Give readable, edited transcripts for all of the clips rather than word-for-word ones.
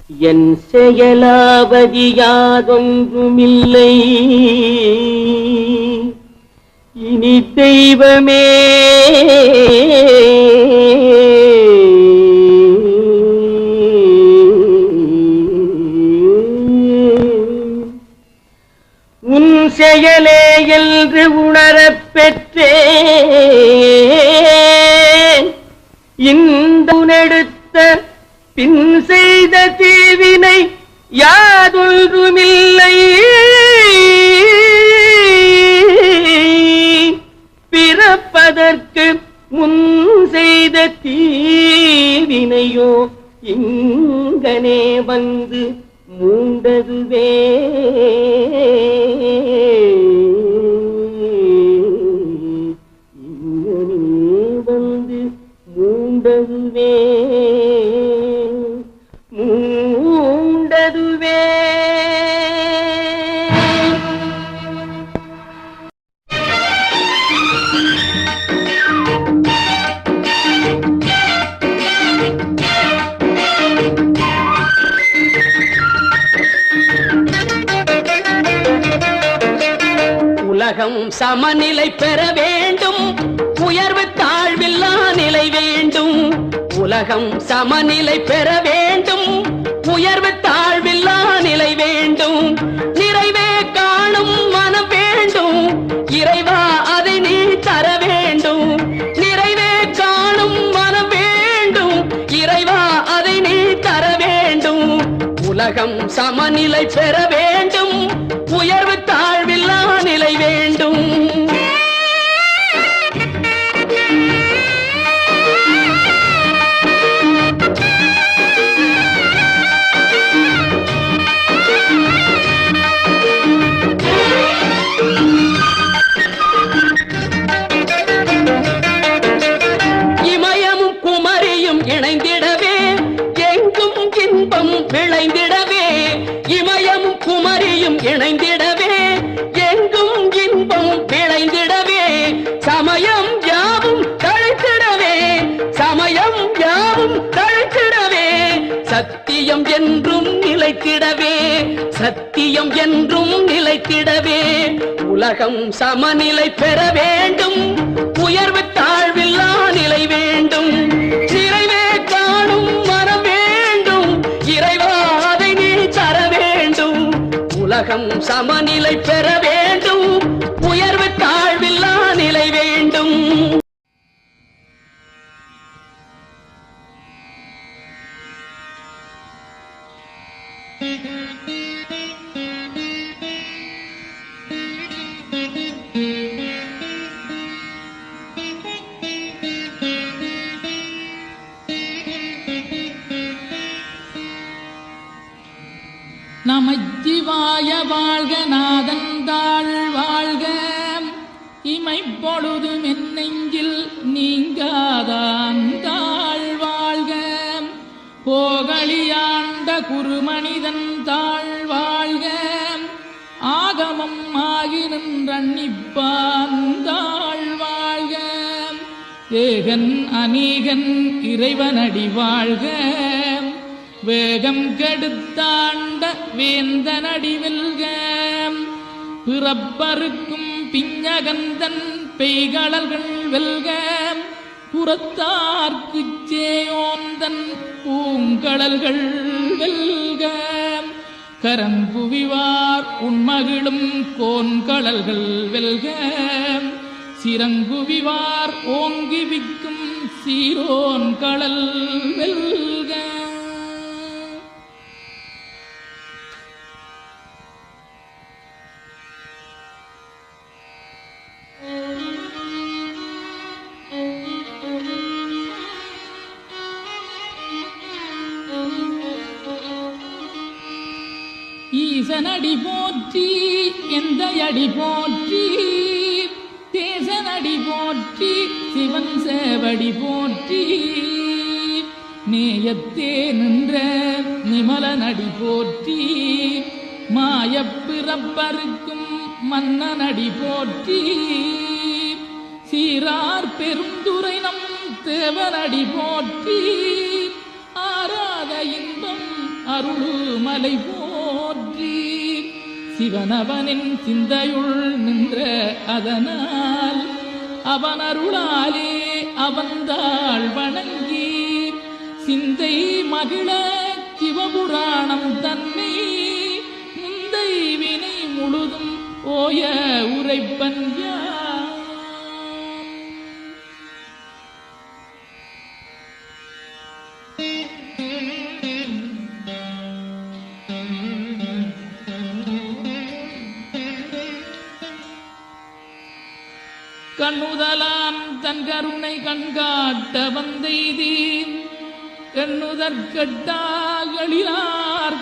என் செயலாவதி யாதொன்றுமில்லை இனி தெய்வமே உன் செயலே என்று உணரப் பெற்றேன் இந்த உணெடுத்த பின் செய்த தீவினை யாதொன்றுமில்லை பிறப்பதற்கு முன் செய்த தீவினையோ இங்கனே வந்து மூண்டதுவே இங்கனே வந்து மூண்டதுவே மூண்டதுவே உலகம் சமநிலை பெற வேண்டும் உயர்வு தாழ்வில்லா நிலை வேண்டும் உலகம் சமநிலை பெற வேண்டும் உயர்வு தாழ்வில்லா நிலை வேண்டும் நிறைவே காணும் மனம் வேண்டும் இறைவா அதை நீ தர வேண்டும் நிறைவே காணும் மனம் வேண்டும் இறைவா அதை நீ தர வேண்டும் உலகம் சமநிலை பெற வேண்டும் உயர்வு தாழ்வில்லா நிலை வேண்டும் இமயமும் குமரியும் இணைந்திடவே எங்கும் இன்பம் விளைந்திடவே இமயமும் குமரியும் இணைந்திடவே எங்கும் இன்பம் விளைந்திடவே சமயம் யாவும் தழைத்திடவே சமயம் யாவும் தழைத்திடவே சத்தியம் என்றும் நிலைத்திடவே சத்தியம் என்றும் நிலைத்திடவே உலகம் சமநிலை பெற வேண்டும் உயர்வு தாழ்வில்லா நிலை வேண்டும் நிறைவே காணும் மனம் வேண்டும் இறைவா அதை நீ தர வேண்டும் உலகம் சமநிலை பெற வேண்டும் உயர்வு தாழ்வில்லா நிலை வேண்டும் நமச்சிவாய வாழ்க நாதந்தாள் வாழ்க இமைப்பொழுது மென்னெஞ்சில் நீங்காதாந்தாள் வாழ்க போகலியாண்ட குருமனிதன் தாழ் வாழ்க ஆகமம் ஆகி நின்றன்னிப்பாந்தாள் வாழ்க ஏகன் அநீகன் இறைவனடி வாழ்க வேகம் கெடுத்தாண்ட வேந்தனடி வெல்க பிறப்பருக்கும் பிஞ்சகந்தன் பெய்களல்கள் வெல்க புறத்தார்க்குச் சேயோந்தன் பூங்கடல்கள் வெல்க கரங்குவிவார் உண்மகிழும் கோன்கடல்கள் வெல்க சிறங்குவிவார் ஓங்கிவிக்கும் சீரோன் கடல் வெல்க ஈசனடி போற்றி எந்த அடி போற்றி தேசனடி போற்றி சிவன் சேவடி போற்றி நேயத்தே நின்ற நிமலனடி போற்றி மாயப்பிறப்பருக்கும் மன்னனடி போற்றி சீரார் பெருந்துரை நம் தேவனடி போற்றி ஆராத இன்பம் அருளுமலை போற்றி சிவனவனின் சிந்தையுள் நின்ற அதனால் அவன் அருளாலே அவன்தாள் வணங்கி சிந்தை மகிழ சிவபுராணம் தன்னை முந்தை வினை முழுதும் ஓய உரைப்பன் கண்ணுதலான் தன் கருணை கண்காட்ட வந்தெய்தீன் எண்ணுதற்கட்டாகளிலார்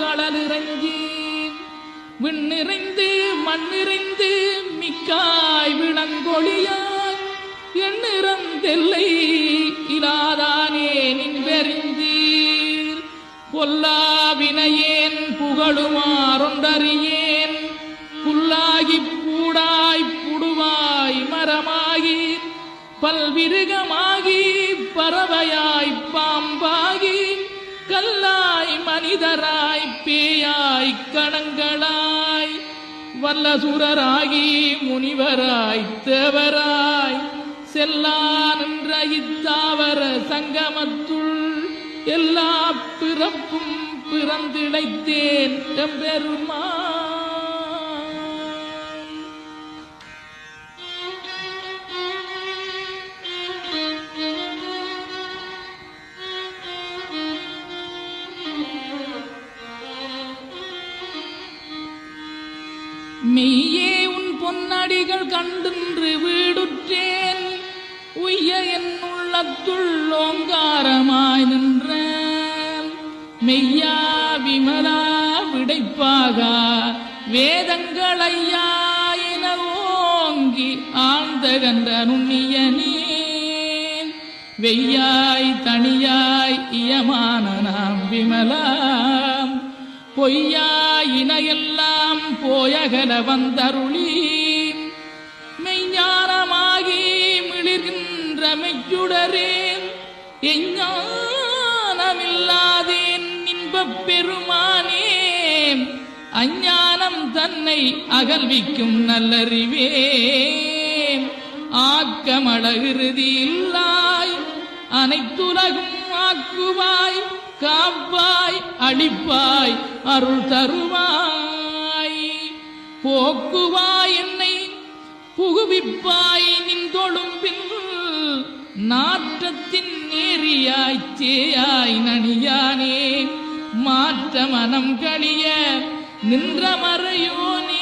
கடலிறங்கி விண்ணிறைந்து மண்ணிறைந்து மிக்காய் விளங்கொழியார் எண்ணிறந்தெல்லை இலாதானே நின்பெறிந்தீர் பொல்லாவினையேன் புகழுமாறொன்றறியேன் புல்லாகி பூடாய் புடுவாய் மரமாகி பல்விருகமாகி பறவையாய் பாம்பாகி கல்லாய் மனிதராய் பேயாய் கணங்களாய் வல்லசுரராகி முனிவராய் தேவராய் செல்லா நின்ற இத்தாவர சங்கமத்துள் எல்லா பிறப்பும் பிறந்திழைத்தேன் எம்பெருமா. மெய்யே உன் பொன்னடிகள் கண்டின்று வீடுற்றேன் உய்ய என் உள்ளத்துள் ஓங்காரமாய் நின்ற மெய்யா விமலா விடைப்பாக வேதங்களையா என ஓங்கி ஆழ்ந்த கண்ட நுண்ணியனே வெய்யாய் தனியாய் இயமான நாம் விமலாம் பொய்யாயினையெல்லாம் போயகல வந்தருளி மெய்ஞானமாகி மிளிர்கின்ற மெய்யுடரே எஞ்ஞானமில்லாதேன் இன்பப் பெருமானே அஞ்ஞானம் தன்னை அகல்விக்கும் நல்லறிவே ஆக்கமழகிருதி இல்லாய் அனைத்துலகும் ஆக்குவாய் காப்பாய் அளிப்பாய் அருள் தருவாய் போக்குவாய் என்னை புகுவிப்பாய் நின் தொழும்பில் நாற்றத்தின் நேரியாய் சேயாய் நனியானே மாற்ற மனம் கழிய நின்ற மறையோனே.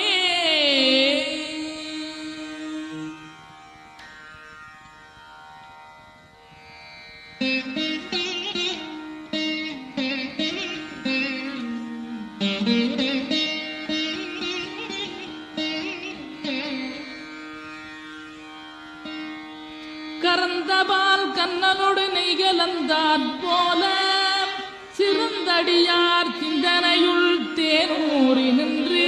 கரந்தபால் கண்ணனோடு நெய்கலந்தாற் போல சிறந்தடியார் சிந்தனையுள் தேனூறி நின்று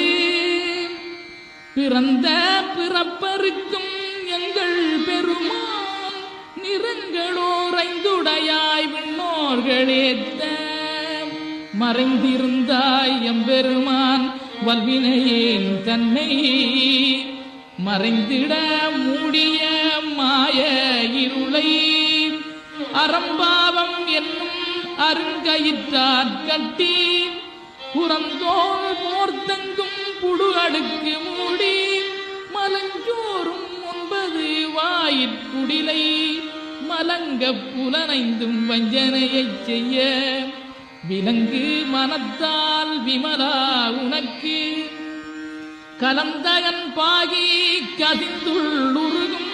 பிறந்த பிறப்பருக்கும் எங்கள் பெருமான் நிறங்களோரைந்துடையாய் விண்ணோர்களேத்த மறைந்திருந்தாய் எம்பெருமான் வல்வினையேன் தன்னை மறைந்திட மூடிய மாய இருளை அறம்பாவம் என்னும் அருங்கயிற்றாற் கட்டி புறந்தோல் போர்த்தங்கும் புடு அடுக்கு மூடி மலஞ்சோறும் 9 வாயிற்குடிலை மலங்க புலனைந்தும் வஞ்சனையைச் செய்ய விலங்கு மனத்தால் விமலா உனக்கு கலந்தகன் பாகி கதிந்துள்ளுருகும்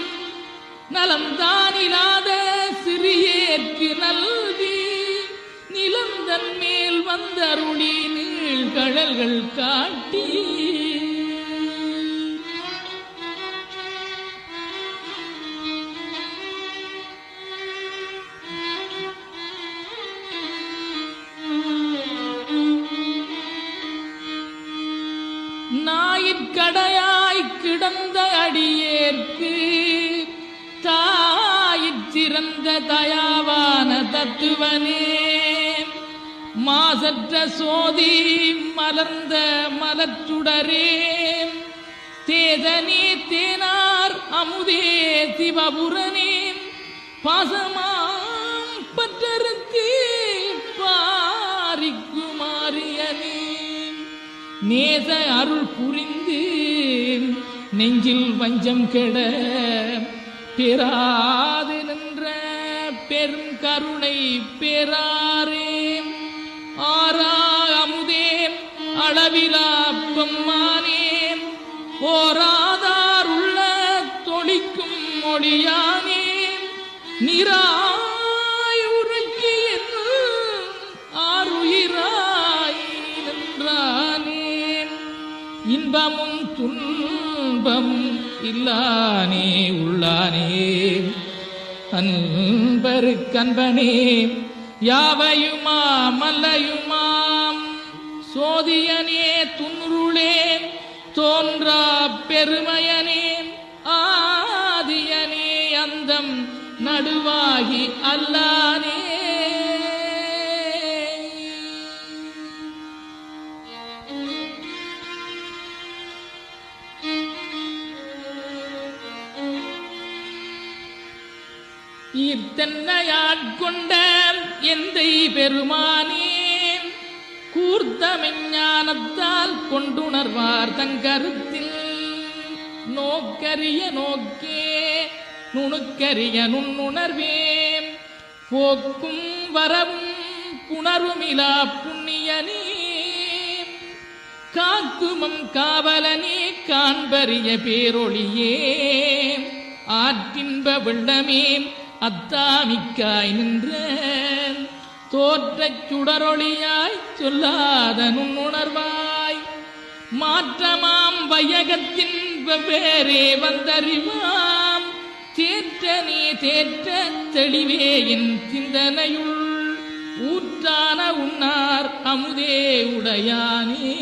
நலம்தானிலாத சிறியேற்கு நல்கி நிலந்தன் மேல் வந்தருளி நீழ்கழல்கள் காட்டி நாயிற்கடையாய் கிடந்த அடியேற்கு தாயிற் சிறந்த தயாவான தத்துவனே மாசற்ற சோதி மலர்ந்த மலச்சுடரே தேதனே தேனார் அமுதே சிவபுரனே பாசமாம் பற்றறுத்து பாரிக்குமாரியனே நேச அருள் புரிந்து நெஞ்சில் வஞ்சம் கெட பெறாது நின்ற பெரும் கருணை பெறாரே ஆரா அமுதே அளவிலா பெம்மானே ஓராதார் உள்ள தொழிக்கும் மொழியானே நிராய் உரைக்கு ஆறுயிராய் நின்றானே இன்பமும் துன்பம் இல்லானே உள்ளானே அன்பருக்கன்பனே யாவையுமாம் அல்லையுமாம் சோதியனே துன்ருளே தோன்றா பெருமையனே ஆதியனே அந்தம் நடுவாகி அல்லானே ஈர்த்தன்னையாட்கொண்ட எந்தை பெருமானே கூர்த்தமெஞ்ஞானத்தால் கொண்டுணர்வார் தங்கருத்தில் நோக்கரிய நோக்கே நுணுக்கரிய நுண்ணுணர்வே போக்கும் வரவும் புணருமிலா புண்ணியனே காக்குமம் காவலனே காண்பரிய பேரொளியே ஆற்றின்ப வெள்ளமே அத்தாமிக்காய் நின்ற தோற்றச் சுடரொளியாய் சொல்லாத நுண்ணுணர்வாய் மாற்றமாம் வையகத்தின் வெவ்வேறே வந்தறிவாம் தேற்றனே தேற்ற தெளிவே என் சிந்தனையுள் ஊற்றான உன்னார் அமுதே உடையானே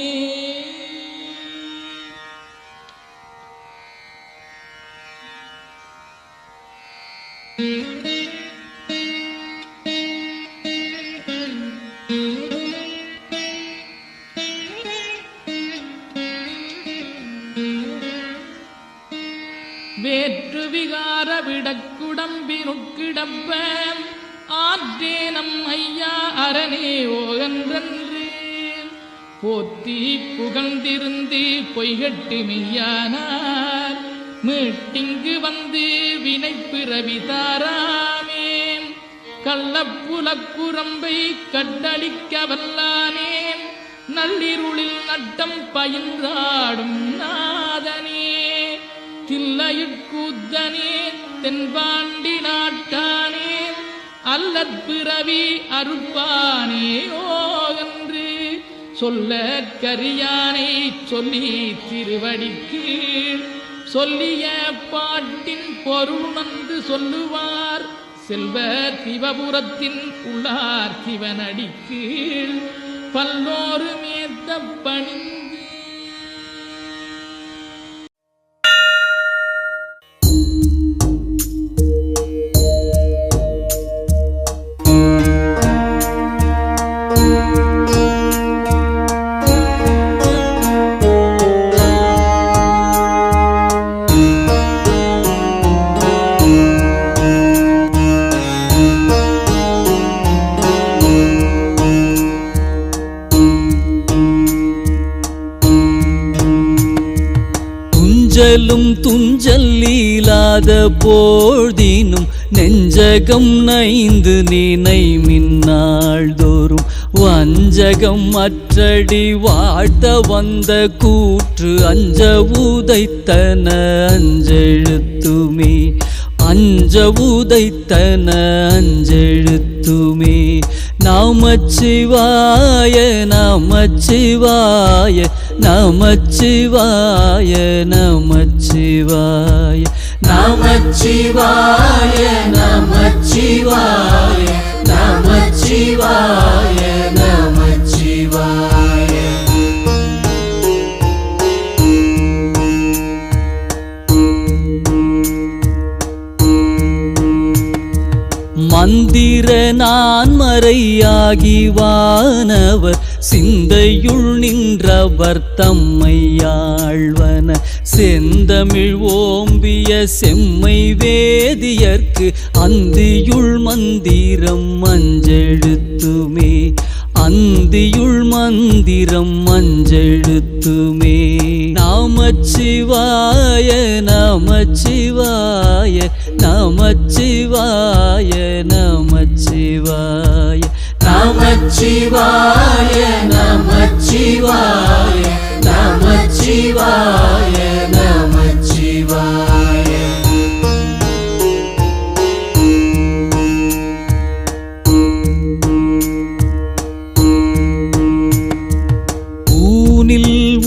வேற்று விகார விடக்குடம்பினுட்கிடப்ப ஆற்றேனம் ஐயா அரணே ஓகன்றன்று போத்தி புகழ்ந்திருந்து பொய்கட்டு மெய்யானார் மீட்டிங்கு வந்து வினை பிறவி தாராமே கள்ளப்புலக்குரம்பை கட்டளிக்க வல்லானே நள்ளிருளில் நட்டம் பயின்றாடும் நாதனே தில்லையுட்கூத்தனே தென்பாண்டி நாட்டானே அல்லற்பிறவி அறுப்பானே ஓகன்று சொல்ல கரியானை சொல்லி திருவடிக்கு சொல்லிய பாட்டின் பொருளுணர்ந்து சொல்லுவார் செல்வ சிவபுரத்தின் உள்ளார் சிவனடிக்கு பல்லோரு மேத்த பணிந்து துஞ்சலும் துஞ்சல்லீலாத போழ்தினும் நெஞ்சகம் நைந்து நினை மின்னாள்தோறும் வஞ்சகம் அற்றடி வாழ்த்த வந்த கூற்று அஞ்ச உதைத்தன அஞ்செழுத்துமே அஞ்ச உதைத்தன அஞ்செழுத்துமே நமச்சிவாய நமச்சிவாய நமச்சிவாய நமச்சிவாய நமச்சிவாய நமச்சிவாய நமச்சிவாய நமச்சிவாய மந்திர நான் மறையாகி வானவர் சிந்தையுள் நின்றவர் தம்மையாழ்வன செந்தமிழ் ஓம்பிய செம்மை வேதியர்க்கு அந்தியுள் மந்திரம் மஞ்செழுத்துமே அந்தியுள் மந்திரம் மஞ்செழுத்துமே நமச்சிவாய நமச்சிவாய நமச்சிவாய நமச்சிவாய நமச்சிவாய நமச்சிவாய நமச்சிவாய நமச்சிவாய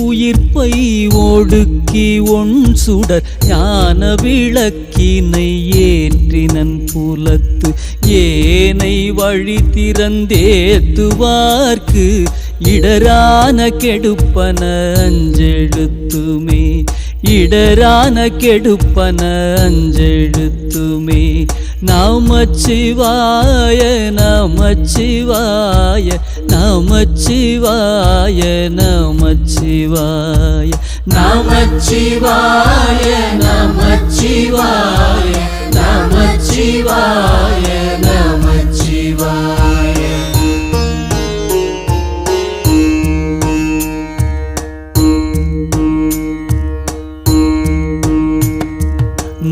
உயிர்ப்பை ஒடுக்கி ஒன் சுடர் ஞான விளக்கினை ஏற்றினன் புலத்து ஏனை வழி திறந்தேத்துவார்க்கு இடரான கெடுப்பன அஞ்செழுத்துமே இடரான கெடுப்பன அஞ்செழுத்துமே நமச்சிவாய நமச்சிவாய நமச்சிவாய நமச்சிவாய நமச்சிவாய நமச்சிவாய நமச்சிவாய நமச்சிவாய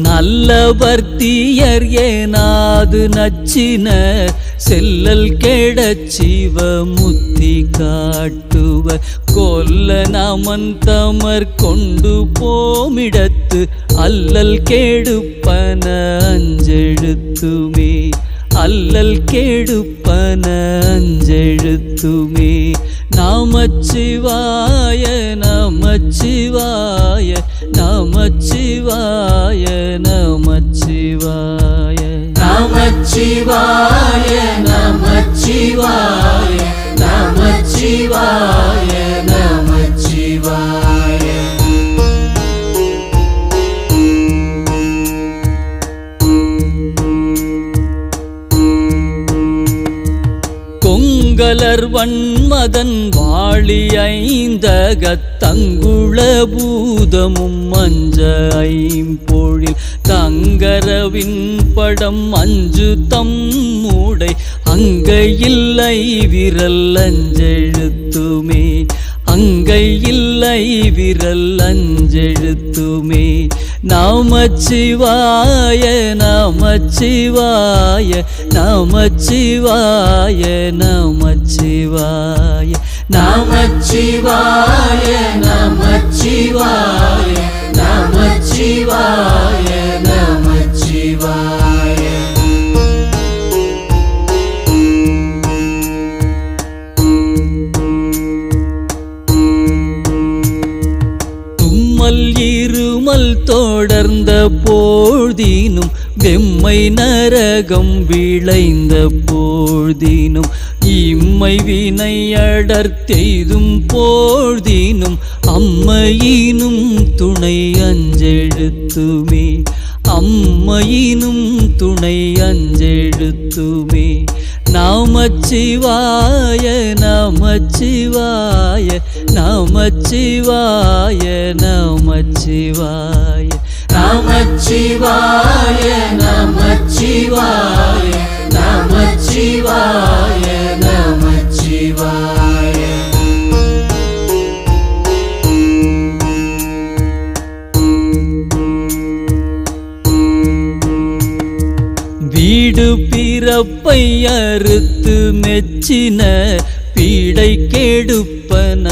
நல்லவர் தீயர் ஏனாது நச்சினர் செல்லல் கெடச் சிவமுத்தி காட்டுவர் கொல்ல நமன் தமர் கொண்டு போமிடத்து அல்லல் கெடுப்பன அஞ்செழுத்துமே அல்லல் கெடுப்பன அஞ்செழுத்துமே நமச்சிவாய நமச்சிவாய நமச்சிவாய நமச்சிவாய நமச்சிவாய நமச்சிவாய நமச்சிவாய நமச்சிவாய கொங்கலர் வன்மதன் வாழி ஐந்தகத்தங்குள பூதமும் மஞ்ச ஐம்பொழில் தங்கரவின் படம் அஞ்சு தம்முடை அங்கையில்லை விரல் அஞ்செழுத்துமே அங்கையில்லை விரல் அஞ்செழுத்துமே நமச்சிவாய நமச்சிவாய நமச்சிவாய நமச்சிவாய நமச்சிவாய நமச்சிவாய நமச்சிவாய நமச்சிவாய இருமல் தொடர்ந்த போழ்தினும் வெம்மை நரகம் விளைந்த போழ்தினும் இம்மை வினை அடர்த்தெய்தும் போழ்தினும் அம்மையினும் துணை அஞ்செழுத்துமே அம்மையினும் துணை அஞ்செழுத்துமே நமச்சிவாய நமச்சிவாய நமச்சிவாய நமச்சிவாய நமச்சிவாய நமச்சிவாய நமச்சிவாய நமச்சிவாய வீடு பிறப்பை அறுத்து மெச்சின பீடை கெடுப்பன